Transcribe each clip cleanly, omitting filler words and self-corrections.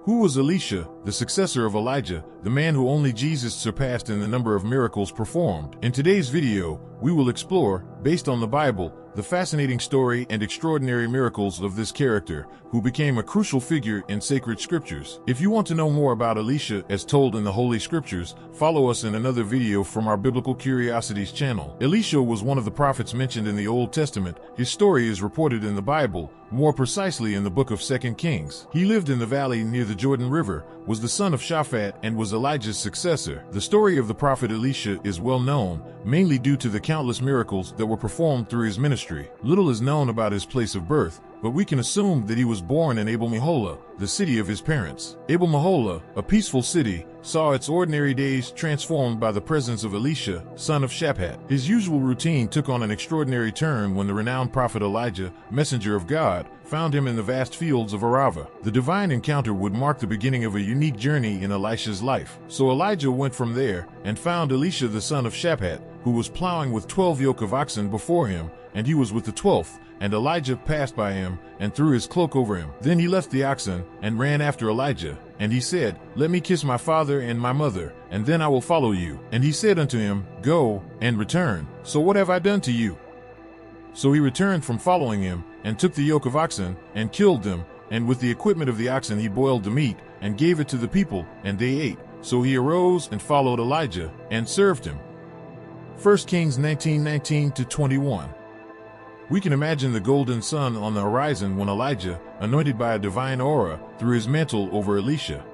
Who was Elisha, the successor of Elijah, the man who only Jesus surpassed in the number of miracles performed? In today's video, we will explore, based on the Bible, the fascinating story and extraordinary miracles of this character, who became a crucial figure in sacred scriptures. If you want to know more about Elisha as told in the Holy Scriptures, follow us in another video from our Biblical Curiosities channel. Elisha was one of the prophets mentioned in the Old Testament. His story is reported in the Bible, more precisely in the book of 2 Kings. He lived in the valley near the Jordan River, was the son of Shaphat, and was Elijah's successor. The story of the prophet Elisha is well known, mainly due to the countless miracles that were performed through his ministry. Little is known about his place of birth, but we can assume that he was born in Abel Meol, the city of his parents. Abel Meol, a peaceful city, saw its ordinary days transformed by the presence of Elisha, son of Shaphat. His usual routine took on an extraordinary turn when the renowned prophet Elijah, messenger of God, found him in the vast fields of Arava. The divine encounter would mark the beginning of a unique journey in Elisha's life. So Elijah went from there and found Elisha the son of Shaphat, who was plowing with 12 yoke of oxen before him, and he was with the 12th. And Elijah passed by him, and threw his cloak over him. Then he left the oxen, and ran after Elijah. And he said, Let me kiss my father and my mother, and then I will follow you. And he said unto him, Go, and return. So what have I done to you? So he returned from following him, and took the yoke of oxen, and killed them, and with the equipment of the oxen he boiled the meat, and gave it to the people, and they ate. So he arose and followed Elijah, and served him. 1 Kings 19:19-21. We can imagine the golden sun on the horizon when Elijah, anointed by a divine aura, threw his mantle over Elisha.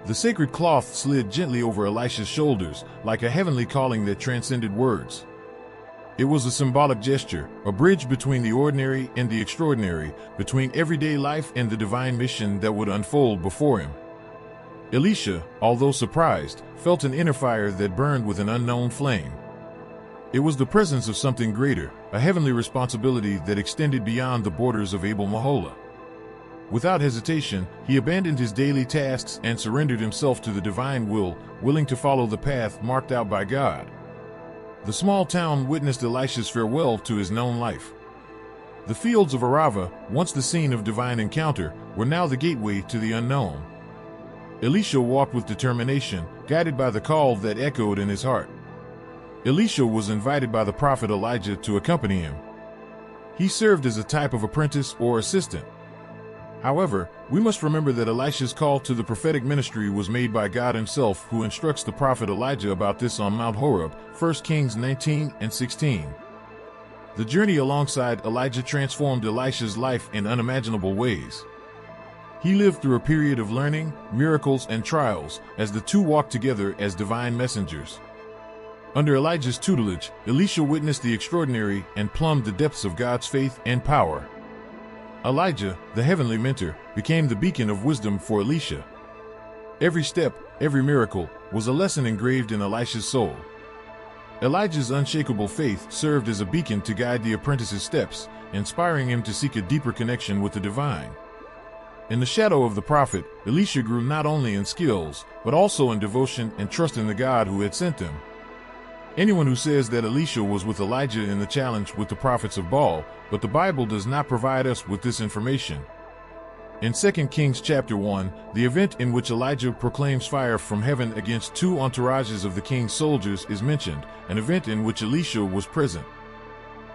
The sacred cloth slid gently over Elisha's shoulders, like a heavenly calling that transcended words. It was a symbolic gesture, a bridge between the ordinary and the extraordinary, between everyday life and the divine mission that would unfold before him. Elisha, although surprised, felt an inner fire that burned with an unknown flame. It was the presence of something greater, a heavenly responsibility that extended beyond the borders of Abel Meol. Without hesitation, he abandoned his daily tasks and surrendered himself to the divine will, willing to follow the path marked out by God. The small town witnessed Elisha's farewell to his known life. The fields of Arava, once the scene of divine encounter, were now the gateway to the unknown. Elisha walked with determination, guided by the call that echoed in his heart. Elisha was invited by the prophet Elijah to accompany him. He served as a type of apprentice or assistant. However, we must remember that Elisha's call to the prophetic ministry was made by God himself, who instructs the prophet Elijah about this on Mount Horeb, 1 Kings 19:16. The journey alongside Elijah transformed Elisha's life in unimaginable ways. He lived through a period of learning, miracles, and trials, as the two walked together as divine messengers. Under Elijah's tutelage, Elisha witnessed the extraordinary and plumbed the depths of God's faith and power. Elijah, the heavenly mentor, became the beacon of wisdom for Elisha. Every step, every miracle, was a lesson engraved in Elisha's soul. Elijah's unshakable faith served as a beacon to guide the apprentice's steps, inspiring him to seek a deeper connection with the divine. In the shadow of the prophet, Elisha grew not only in skills, but also in devotion and trust in the God who had sent him. Anyone who says that Elisha was with Elijah in the challenge with the prophets of Baal, but the Bible does not provide us with this information. In 2 Kings chapter 1, the event in which Elijah proclaims fire from heaven against two entourages of the king's soldiers is mentioned, an event in which Elisha was present.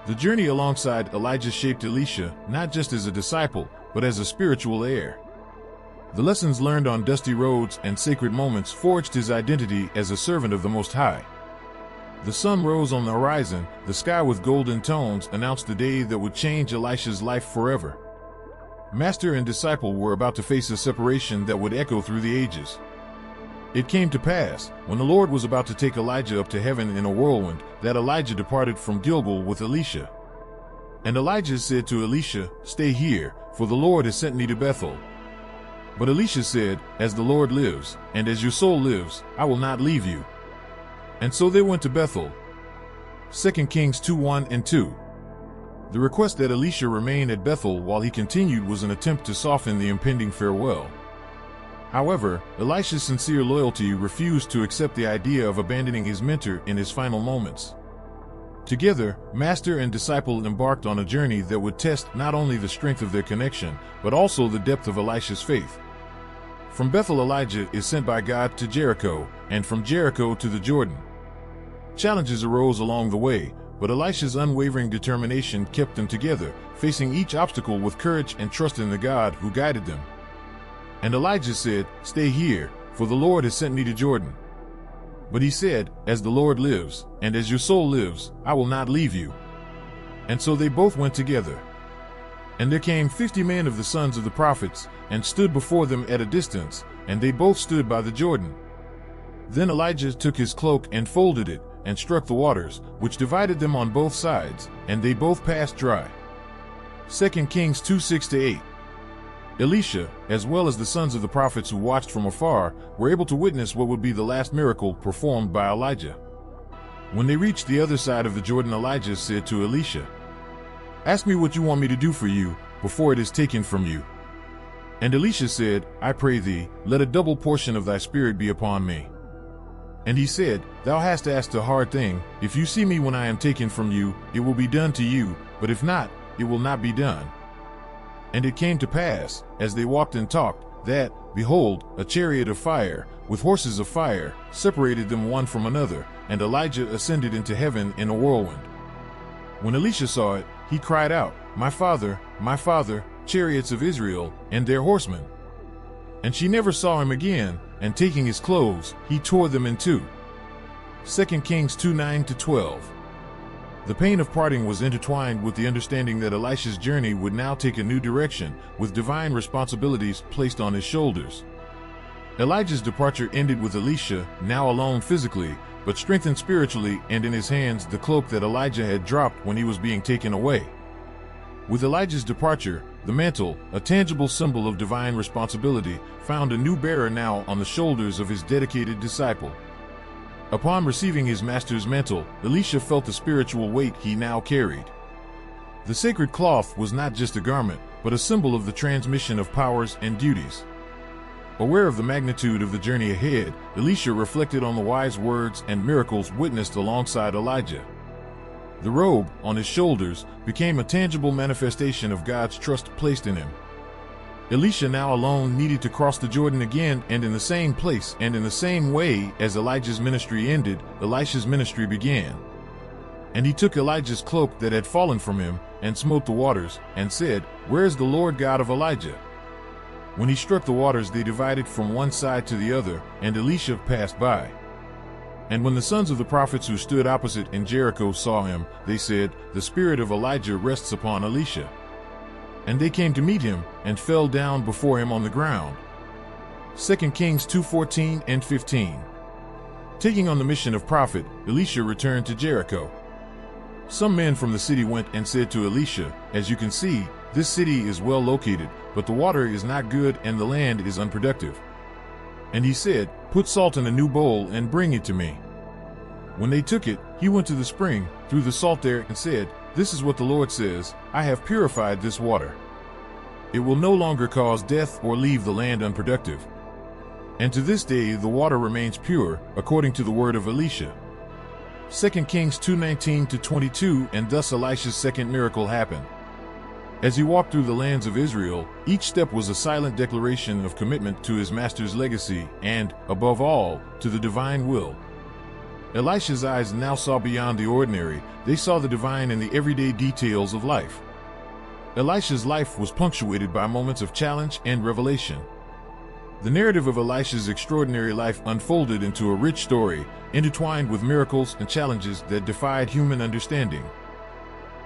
The journey alongside Elijah shaped Elisha, not just as a disciple, but as a spiritual heir. The lessons learned on dusty roads and sacred moments forged his identity as a servant of the Most High. The sun rose on the horizon, the sky with golden tones announced the day that would change Elisha's life forever. Master and disciple were about to face a separation that would echo through the ages. It came to pass, when the Lord was about to take Elijah up to heaven in a whirlwind, that Elijah departed from Gilgal with Elisha. And Elijah said to Elisha, Stay here, for the Lord has sent me to Bethel. But Elisha said, As the Lord lives, and as your soul lives, I will not leave you. And so they went to Bethel. 2 Kings 2:1-2. The request that Elisha remain at Bethel while he continued was an attempt to soften the impending farewell. However, Elisha's sincere loyalty refused to accept the idea of abandoning his mentor in his final moments. Together, master and disciple embarked on a journey that would test not only the strength of their connection, but also the depth of Elisha's faith. From Bethel, Elijah is sent by God to Jericho, and from Jericho to the Jordan. Challenges arose along the way, but Elisha's unwavering determination kept them together, facing each obstacle with courage and trust in the God who guided them. And Elijah said, "Stay here, for the Lord has sent me to Jordan." But he said, "As the Lord lives, and as your soul lives, I will not leave you." And so they both went together. And there came 50 men of the sons of the prophets, and stood before them at a distance, and they both stood by the Jordan. Then Elijah took his cloak and folded it, and struck the waters, which divided them on both sides, and they both passed dry. 2 Kings 2:6-8. Elisha, as well as the sons of the prophets who watched from afar, were able to witness what would be the last miracle performed by Elijah. When they reached the other side of the Jordan, Elijah said to Elisha, "Ask me what you want me to do for you, before it is taken from you." And Elisha said, "I pray thee, let a double portion of thy spirit be upon me." And he said, "Thou hast asked a hard thing. If you see me when I am taken from you, it will be done to you, but if not, it will not be done." And it came to pass, as they walked and talked, that, behold, a chariot of fire, with horses of fire, separated them one from another, and Elijah ascended into heaven in a whirlwind. When Elisha saw it, he cried out, my father, chariots of Israel, and their horsemen." And she never saw him again, and taking his clothes, he tore them in two. 2 Kings 2:9-12. The pain of parting was intertwined with the understanding that Elisha's journey would now take a new direction, with divine responsibilities placed on his shoulders. Elijah's departure ended with Elisha, now alone physically, but strengthened spiritually, and in his hands the cloak that Elijah had dropped when he was being taken away. With Elijah's departure, the mantle, a tangible symbol of divine responsibility, found a new bearer now on the shoulders of his dedicated disciple. Upon receiving his master's mantle, Elisha felt the spiritual weight he now carried. The sacred cloth was not just a garment, but a symbol of the transmission of powers and duties. Aware of the magnitude of the journey ahead, Elisha reflected on the wise words and miracles witnessed alongside Elijah. The robe, on his shoulders, became a tangible manifestation of God's trust placed in him. Elisha now alone needed to cross the Jordan again, and in the same place and in the same way as Elijah's ministry ended, Elisha's ministry began. And he took Elijah's cloak that had fallen from him, and smote the waters, and said, "Where is the Lord God of Elijah?" When he struck the waters, they divided from one side to the other, and Elisha passed by. And when the sons of the prophets who stood opposite in Jericho saw him, they said, "The spirit of Elijah rests upon Elisha." And they came to meet him, and fell down before him on the ground. 2 Kings 2:14-15. Taking on the mission of prophet, Elisha returned to Jericho. Some men from the city went and said to Elisha, "As you can see, this city is well located, but the water is not good and the land is unproductive." And he said, "Put salt in a new bowl and bring it to me." When they took it, he went to the spring, threw the salt there, and said, "This is what the Lord says, I have purified this water. It will no longer cause death or leave the land unproductive." And to this day the water remains pure, according to the word of Elisha. 2 Kings 2:19-22. And thus Elisha's second miracle happened. As he walked through the lands of Israel, each step was a silent declaration of commitment to his master's legacy and, above all, to the divine will. Elisha's eyes now saw beyond the ordinary. They saw the divine in the everyday details of life. Elisha's life was punctuated by moments of challenge and revelation. The narrative of Elisha's extraordinary life unfolded into a rich story, intertwined with miracles and challenges that defied human understanding.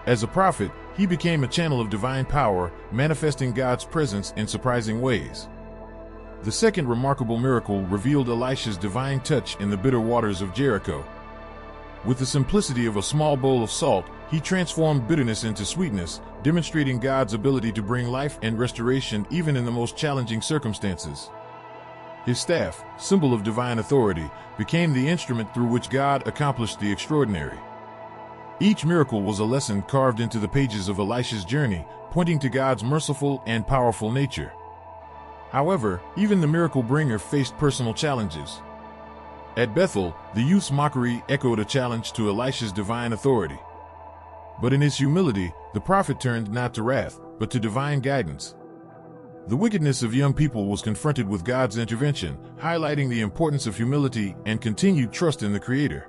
As a prophet, he became a channel of divine power, manifesting God's presence in surprising ways. The second remarkable miracle revealed Elisha's divine touch in the bitter waters of Jericho. With the simplicity of a small bowl of salt, he transformed bitterness into sweetness, demonstrating God's ability to bring life and restoration even in the most challenging circumstances. His staff, symbol of divine authority, became the instrument through which God accomplished the extraordinary. Each miracle was a lesson carved into the pages of Elisha's journey, pointing to God's merciful and powerful nature. However, even the miracle bringer faced personal challenges. At Bethel, the youth's mockery echoed a challenge to Elisha's divine authority. But in his humility, the prophet turned not to wrath, but to divine guidance. The wickedness of young people was confronted with God's intervention, highlighting the importance of humility and continued trust in the Creator.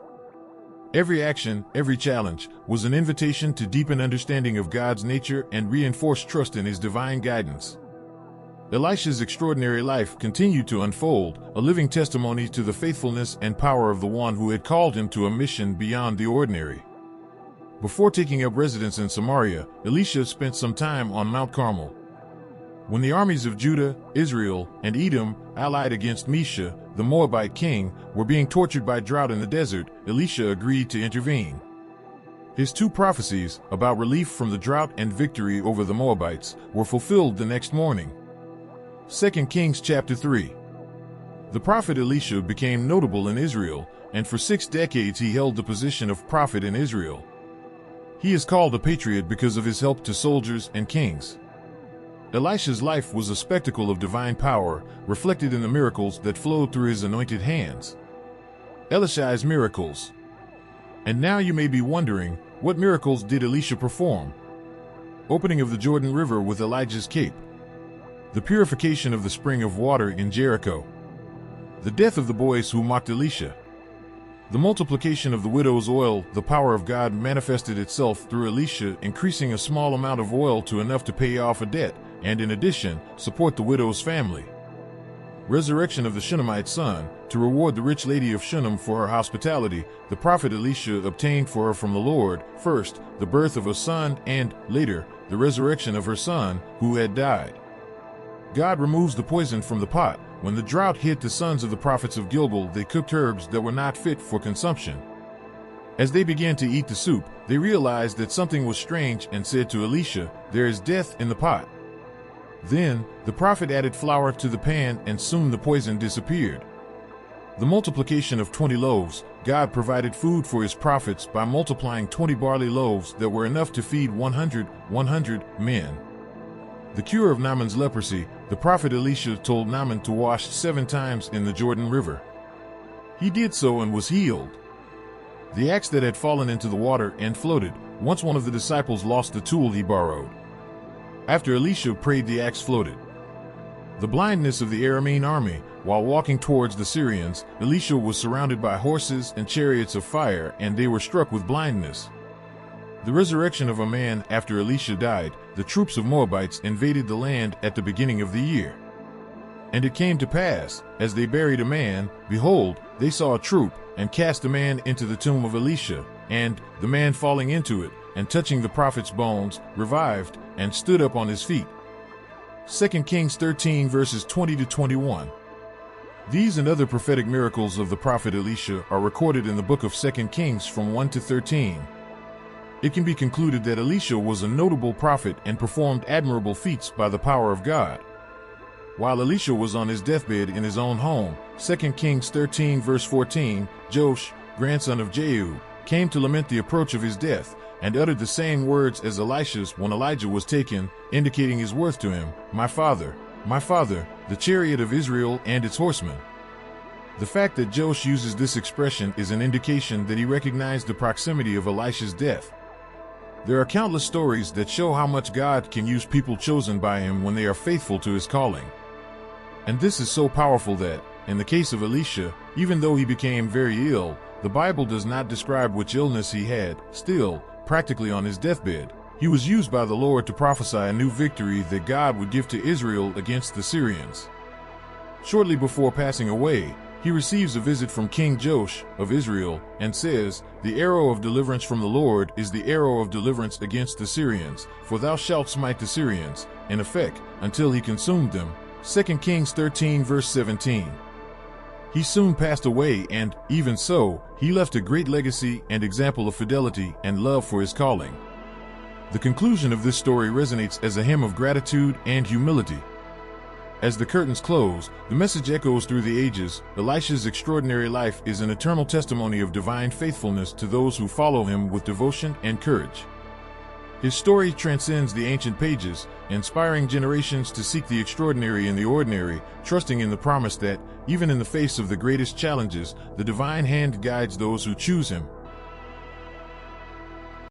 Every action, every challenge, was an invitation to deepen understanding of God's nature and reinforce trust in His divine guidance. Elisha's extraordinary life continued to unfold, a living testimony to the faithfulness and power of the one who had called him to a mission beyond the ordinary. Before taking up residence in Samaria, Elisha spent some time on Mount Carmel. When the armies of Judah, Israel, and Edom, allied against Mesha, the Moabite king, were being tortured by drought in the desert, Elisha agreed to intervene. His two prophecies, about relief from the drought and victory over the Moabites, were fulfilled the next morning. 2 Kings chapter 3. The prophet Elisha became notable in Israel, and for 6 decades he held the position of prophet in Israel. He is called a patriot because of his help to soldiers and kings. Elisha's life was a spectacle of divine power, reflected in the miracles that flowed through his anointed hands. Elisha's miracles. And now you may be wondering, what miracles did Elisha perform? Opening of the Jordan River with Elijah's cape. The purification of the spring of water in Jericho. The death of the boys who mocked Elisha. The multiplication of the widow's oil. The power of God manifested itself through Elisha, increasing a small amount of oil to enough to pay off a debt, and in addition, support the widow's family. Resurrection of the Shunammite son. To reward the rich lady of Shunem for her hospitality, the prophet Elisha obtained for her from the Lord, first, the birth of a son, and, later, the resurrection of her son, who had died. God removes the poison from the pot. When the drought hit the sons of the prophets of Gilgal, they cooked herbs that were not fit for consumption. As they began to eat the soup, they realized that something was strange and said to Elisha, "There is death in the pot." Then, the prophet added flour to the pan, and soon the poison disappeared. The multiplication of 20 loaves. God provided food for his prophets by multiplying 20 barley loaves that were enough to feed 100 men. The cure of Naaman's leprosy. The prophet Elisha told Naaman to wash 7 times in the Jordan River. He did so and was healed. The axe that had fallen into the water and floated. Once one of the disciples lost the tool he borrowed. After Elisha prayed, the axe floated. The blindness of the Aramean army. While walking towards the Syrians, Elisha was surrounded by horses and chariots of fire, and they were struck with blindness. The resurrection of a man. After Elisha died, the troops of Moabites invaded the land at the beginning of the year. And it came to pass, as they buried a man, behold, they saw a troop, and cast a man into the tomb of Elisha, and, the man falling into it, and touching the prophet's bones, revived, and stood up on his feet. 2 Kings 13 verses 20 to 21. These and other prophetic miracles of the prophet Elisha are recorded in the book of 2 Kings from 1 to 13. It can be concluded that Elisha was a notable prophet and performed admirable feats by the power of God. While Elisha was on his deathbed in his own home, 2 Kings 13 verse 14, Joash, grandson of Jehu, came to lament the approach of his death, and uttered the same words as Elisha's when Elijah was taken, indicating his worth to him, my father, the chariot of Israel and its horsemen." The fact that Joash uses this expression is an indication that he recognized the proximity of Elisha's death. There are countless stories that show how much God can use people chosen by him when they are faithful to his calling. And this is so powerful that, in the case of Elisha, even though he became very ill, the Bible does not describe which illness he had. Still, practically on his deathbed, he was used by the Lord to prophesy a new victory that God would give to Israel against the Syrians. Shortly before passing away, he receives a visit from King Joash of Israel and says, "The arrow of deliverance from the Lord is the arrow of deliverance against the Syrians, for thou shalt smite the Syrians, in effect, until he consumed them." 2 Kings 13 verse 17. He soon passed away and, even so, he left a great legacy and example of fidelity and love for his calling. The conclusion of this story resonates as a hymn of gratitude and humility. As the curtains close, the message echoes through the ages. Elisha's extraordinary life is an eternal testimony of divine faithfulness to those who follow him with devotion and courage. His story transcends the ancient pages, inspiring generations to seek the extraordinary in the ordinary, trusting in the promise that, even in the face of the greatest challenges, the divine hand guides those who choose him.